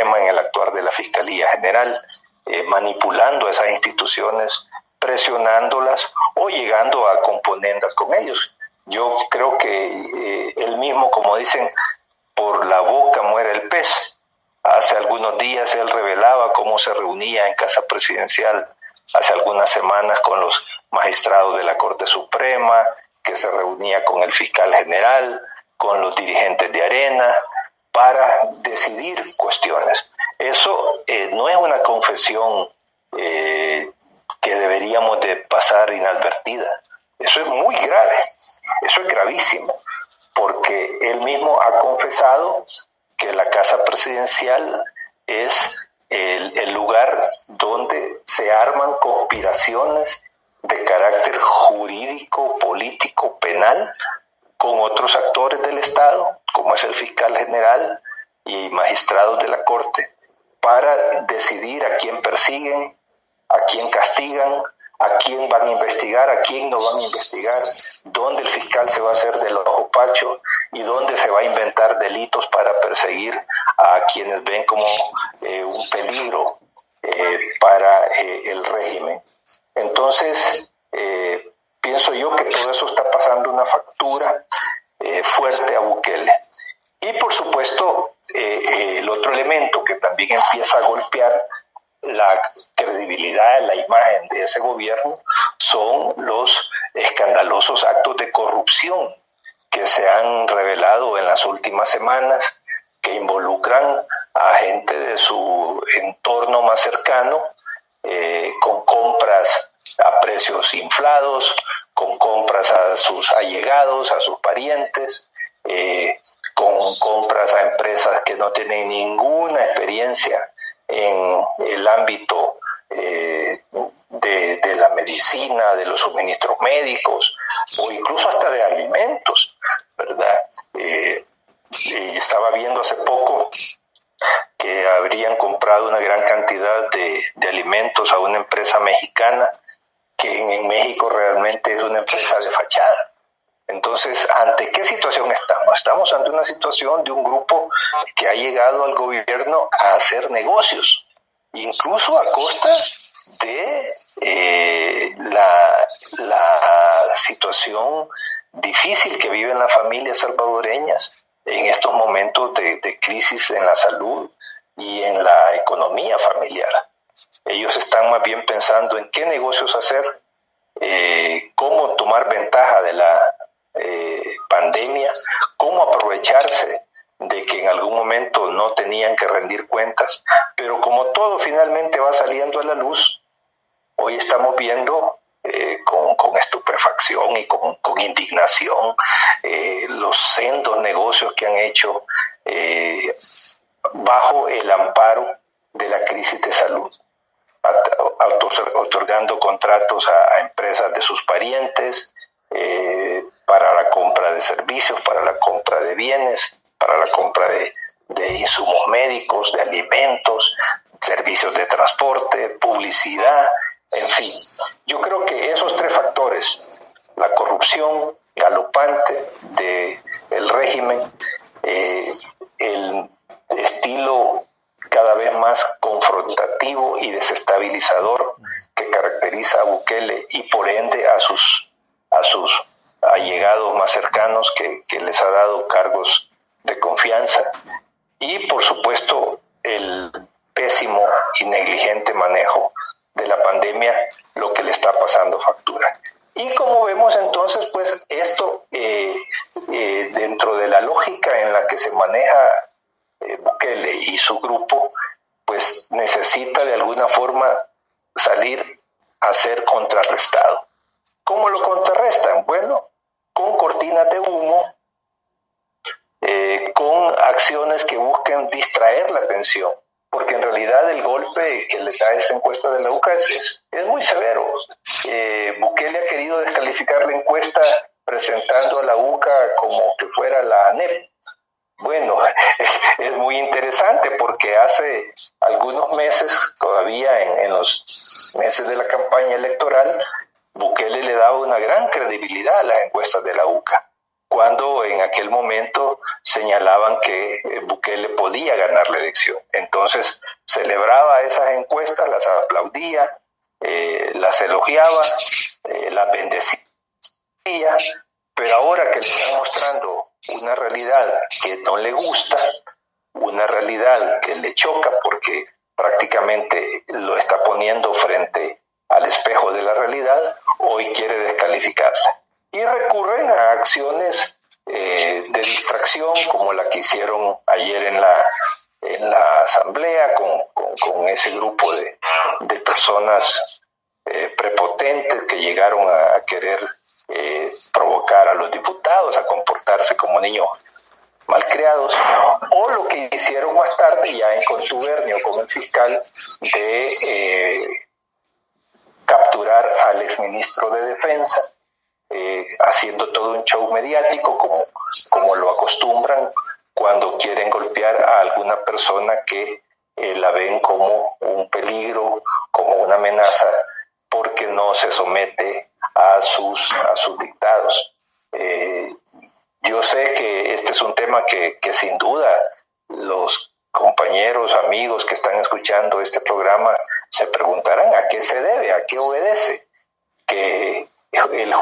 Suprema, en el actuar de la Fiscalía General, manipulando a esas instituciones, presionándolas o llegando a componendas con ellos. Yo creo que él mismo, como dicen, por la boca muere el pez. Hace algunos días él revelaba cómo se reunía en Casa Presidencial hace algunas semanas con los magistrados de la Corte Suprema, que se reunía con el fiscal general, con los dirigentes de Arena, para decidir cuestiones. Eso no es una confesión que deberíamos de pasar inadvertida. Eso es muy grave, eso es gravísimo, porque él mismo ha confesado que la Casa Presidencial es el lugar donde se arman conspiraciones de carácter jurídico, político, penal, con otros actores del Estado, como es el fiscal general y magistrados de la Corte, para decidir a quién persiguen, a quién castigan, a quién van a investigar, a quién no van a investigar, dónde el fiscal se va a hacer del ojo pacho y dónde se va a inventar delitos para perseguir a quienes ven como un peligro para el régimen. Entonces, pienso yo que todo eso está pasando una factura fuerte a Bukele. Y por supuesto, el otro elemento que también empieza a golpear la credibilidad, la imagen de ese gobierno, son los escandalosos actos de corrupción que se han revelado en las últimas semanas, que involucran a gente de su entorno más cercano, con compras a precios inflados, con compras a sus allegados, a sus parientes, con compras a empresas que no tienen ninguna experiencia en el ámbito de la medicina, de los suministros médicos o incluso hasta de alimentos, ¿verdad? Estaba viendo hace poco que habrían comprado una gran cantidad de alimentos a una empresa mexicana que en México realmente es una empresa de fachada. Entonces, ¿ante qué situación estamos? Estamos ante una situación de un grupo que ha llegado al gobierno a hacer negocios, incluso a costa de la situación difícil que viven las familias salvadoreñas en estos momentos de crisis en la salud y en la economía familiar. Ellos están más bien pensando en qué negocios hacer, cómo tomar ventaja de la pandemia, cómo aprovecharse de que en algún momento no tenían que rendir cuentas, pero como todo finalmente va saliendo a la luz, hoy estamos viendo con estupefacción y con indignación los sendos negocios que han hecho bajo el amparo de la crisis de salud, otorgando contratos a empresas de sus parientes, para la compra de servicios, para la compra de bienes, para la compra de insumos médicos, de alimentos, servicios de transporte, publicidad, en fin. Yo creo que esos tres factores, la corrupción galopante del régimen, el estilo cada vez más confrontativo y desestabilizador que caracteriza a Bukele y por ende a sus allegados más cercanos que les ha dado cargos de confianza, y por supuesto el pésimo y negligente manejo de la pandemia, lo que le está pasando factura. Y como vemos entonces, pues esto dentro de la lógica en la que se maneja Bukele y su grupo, pues necesita de alguna forma salir a ser contrarrestado. ¿Cómo lo contrarrestan? Bueno, con cortinas de humo, con acciones que busquen distraer la atención, porque en realidad el golpe que le da esa encuesta de la UCA es muy severo. Bukele ha querido descalificar la encuesta presentando a la UCA como que fuera la ANEP. Bueno, es muy interesante porque hace algunos meses, todavía en los meses de la campaña electoral, Bukele le daba una gran credibilidad a las encuestas de la UCA. cuando en aquel momento señalaban que Bukele podía ganar la elección. Entonces celebraba esas encuestas, las aplaudía, las elogiaba, las bendecía, pero ahora que le están mostrando una realidad que no le gusta, una realidad que le choca porque prácticamente lo está poniendo frente al espejo de la realidad, hoy quiere descalificarla. Y recurren a acciones de distracción como la que hicieron ayer en la asamblea con ese grupo de personas prepotentes que llegaron a querer provocar a los diputados a comportarse como niños malcriados, o lo que hicieron más tarde ya en contubernio con el fiscal de capturar al exministro de Defensa, haciendo todo un show mediático como lo acostumbran cuando quieren golpear a alguna persona que la ven como un peligro, como una amenaza, porque no se somete a sus dictados. Yo sé que este es un tema que sin duda los compañeros, amigos que están escuchando este programa se preguntarán a qué se debe, a qué obedece, que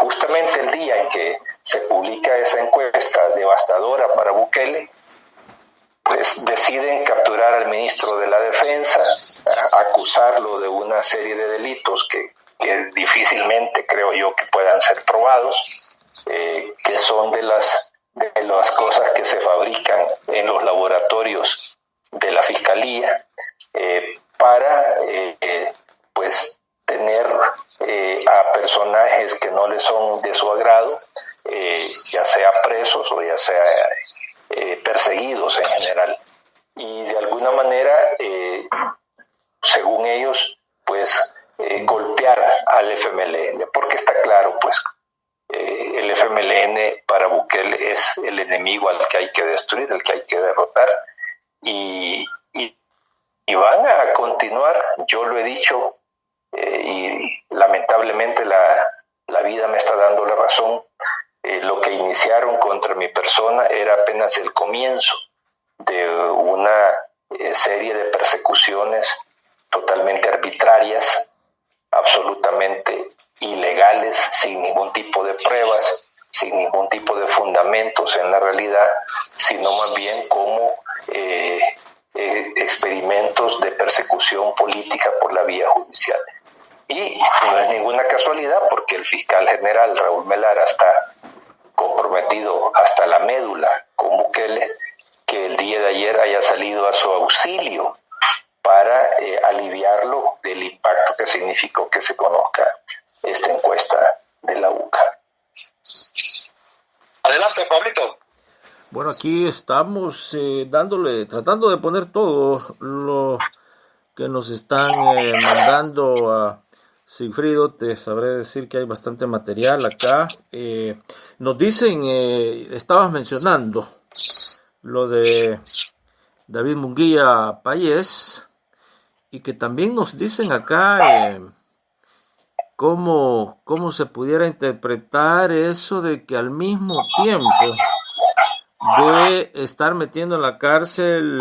justamente el día en que se publica esa encuesta devastadora para Bukele, pues deciden capturar al ministro de la Defensa, acusarlo de una serie de delitos que difícilmente creo yo que puedan ser probados, que son de las cosas que se fabrican en los laboratorios de la Fiscalía, para pues tener a personajes que no le son de su agrado, ya sea presos o ya sea perseguidos en general. Y de alguna manera, según ellos, pues golpear al FMLN, porque está claro, pues el FMLN para Bukele es el enemigo al que hay que destruir, al que hay que derrotar, y van a continuar. Yo lo he dicho, y lamentablemente la vida me está dando la razón. Lo que iniciaron contra mi persona era apenas el comienzo de una serie de persecuciones totalmente arbitrarias, absolutamente ilegales, sin ningún tipo de pruebas, sin ningún tipo de fundamentos en la realidad, sino más bien como experimentos de persecución política por la vía judicial. Y no es ninguna casualidad, porque el fiscal general Raúl Melara está comprometido hasta la médula con Bukele, que el día de ayer haya salido a su auxilio para aliviarlo del impacto que significó que se conozca esta encuesta de la UCA. Adelante, Pablito. Bueno, aquí estamos tratando de poner todo lo que nos están mandando a Sigfrido. Te sabré decir que hay bastante material acá. Nos dicen, estabas mencionando lo de David Munguía Payés, y que también nos dicen acá cómo se pudiera interpretar eso de que al mismo tiempo de estar metiendo en la cárcel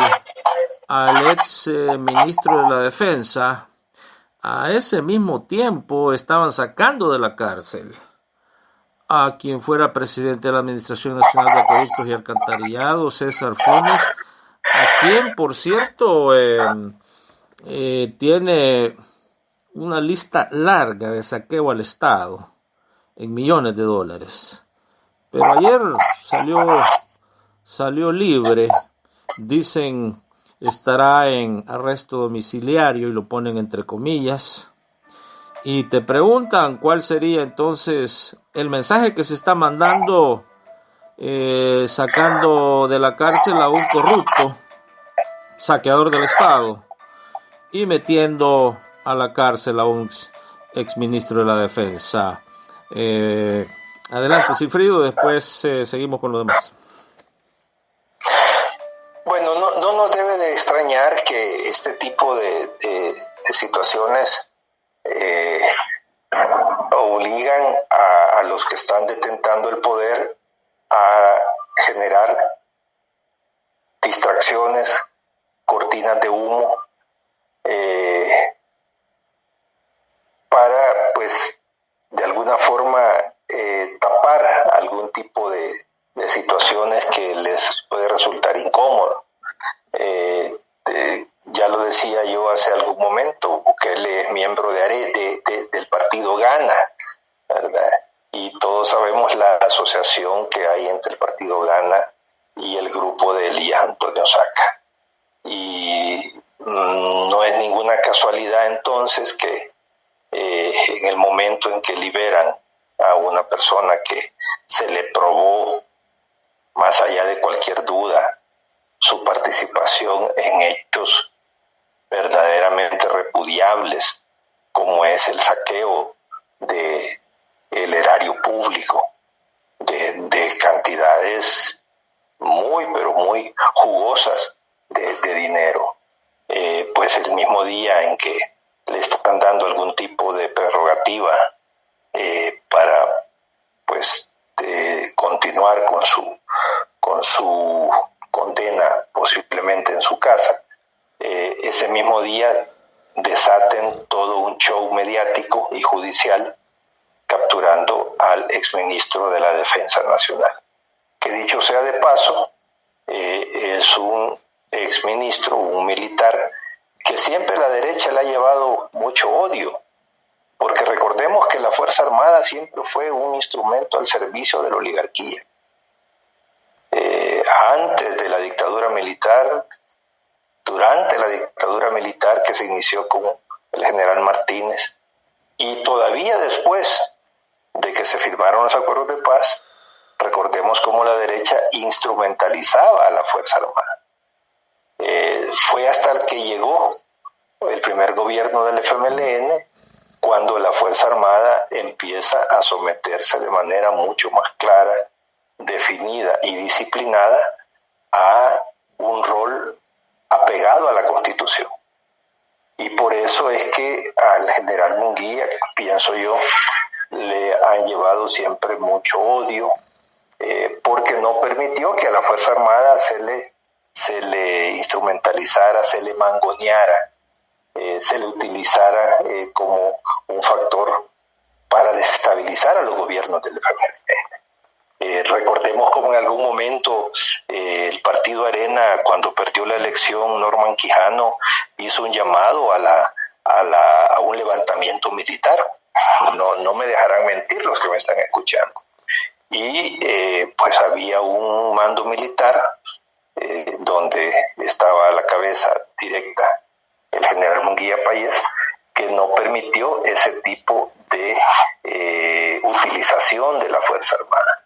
al ex ministro de la Defensa, a ese mismo tiempo estaban sacando de la cárcel a quien fuera presidente de la Administración Nacional de Acueductos y Alcantarillado, César Funes, a quien, por cierto, tiene una lista larga de saqueo al Estado en millones de dólares. Pero ayer salió libre. Dicen estará en arresto domiciliario y lo ponen entre comillas. Y te preguntan cuál sería entonces el mensaje que se está mandando, sacando de la cárcel a un corrupto, saqueador del Estado, y metiendo a la cárcel a un exministro de la Defensa. Adelante, Sigfrido, después seguimos con lo demás. Bueno, no nos debe de extrañar que este tipo de situaciones obligan a los que están detentando el poder a generar distracciones, cortinas de humo, para, pues, de alguna forma tapar algún tipo de situaciones que les puede resultar incómodo. Ya lo decía yo hace algún momento, Bukele es miembro del partido Gana, ¿verdad? Y todos sabemos la asociación que hay entre el partido Gana y el grupo de Elías Antonio Saca. Y no es ninguna casualidad entonces que en el momento en que liberan a una persona que se le probó, más allá de cualquier duda, su participación en hechos verdaderamente repudiables, como es el saqueo de el erario público, de cantidades muy, pero muy jugosas de dinero, pues el mismo día en que le están dando algún tipo de prerrogativa para, pues, continuar con su condena, posiblemente en su casa, ese mismo día desaten todo un show mediático y judicial capturando al exministro de la Defensa Nacional, que dicho sea de paso, es un exministro, un militar, que siempre la derecha le ha llevado mucho odio, porque recordemos que la Fuerza Armada siempre fue un instrumento al servicio de la oligarquía. Antes de la dictadura militar, durante la dictadura militar que se inició con el general Martínez, y todavía después de que se firmaron los acuerdos de paz, recordemos cómo la derecha instrumentalizaba a la Fuerza Armada. Fue hasta el que llegó el primer gobierno del FMLN cuando la Fuerza Armada empieza a someterse de manera mucho más clara, definida y disciplinada a un rol apegado a la Constitución. Y por eso es que al general Munguía, pienso yo, le han llevado siempre mucho odio, porque no permitió que a la Fuerza Armada se le instrumentalizara, se le mangoneara, se le utilizara como un factor para desestabilizar a los gobiernos del FMLN. Recordemos cómo en algún momento el partido Arena, cuando perdió la elección, Norman Quijano hizo un llamado a un levantamiento militar. No me dejarán mentir los que me están escuchando. Y pues había un mando militar donde estaba a la cabeza directa el general Munguía Payés, que no permitió ese tipo de utilización de la Fuerza Armada.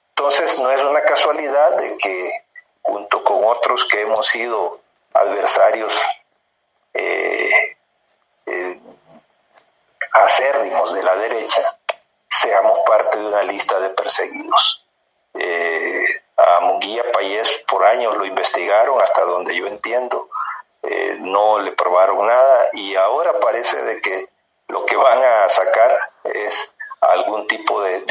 Entonces no es una casualidad de que junto con otros que hemos sido adversarios acérrimos de la derecha, seamos parte de una lista de perseguidos. A Munguía Payés por años lo investigaron, hasta donde yo entiendo, no le probaron nada, y ahora parece de que lo que van a sacar es algún tipo de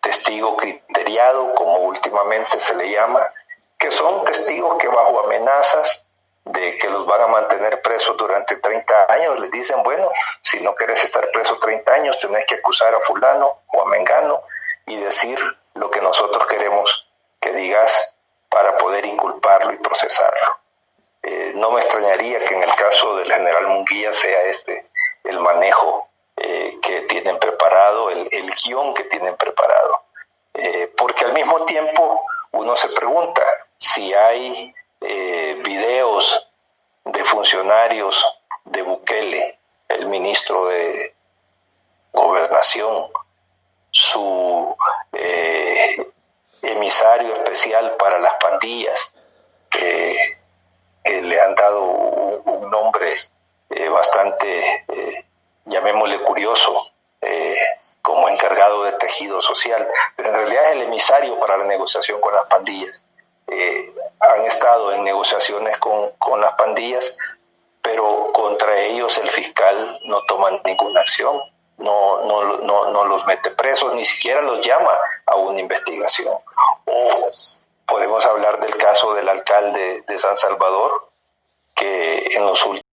testigo criteriado, como últimamente se le llama, que son testigos que bajo amenazas de que los van a mantener presos durante 30 años, les dicen, bueno, si no querés estar preso 30 años, tenés que acusar a fulano o a mengano y decir lo que nosotros queremos que digas para poder inculparlo y procesarlo. No me extrañaría que en el caso del general Munguía sea este el manejo que tienen preparado, el guión que tienen preparado. Porque al mismo tiempo uno se pregunta si hay videos de funcionarios de Bukele, el ministro de Gobernación, su emisario especial para las pandillas, que le han dado un nombre bastante, llamémosle curioso, como encargado de tejido social, pero en realidad es el emisario para la negociación con las pandillas. Han estado en negociaciones con las pandillas, pero contra ellos el fiscal no toma ninguna acción, no los mete presos, ni siquiera los llama a una investigación. O podemos hablar del caso del alcalde de San Salvador, que en los últimos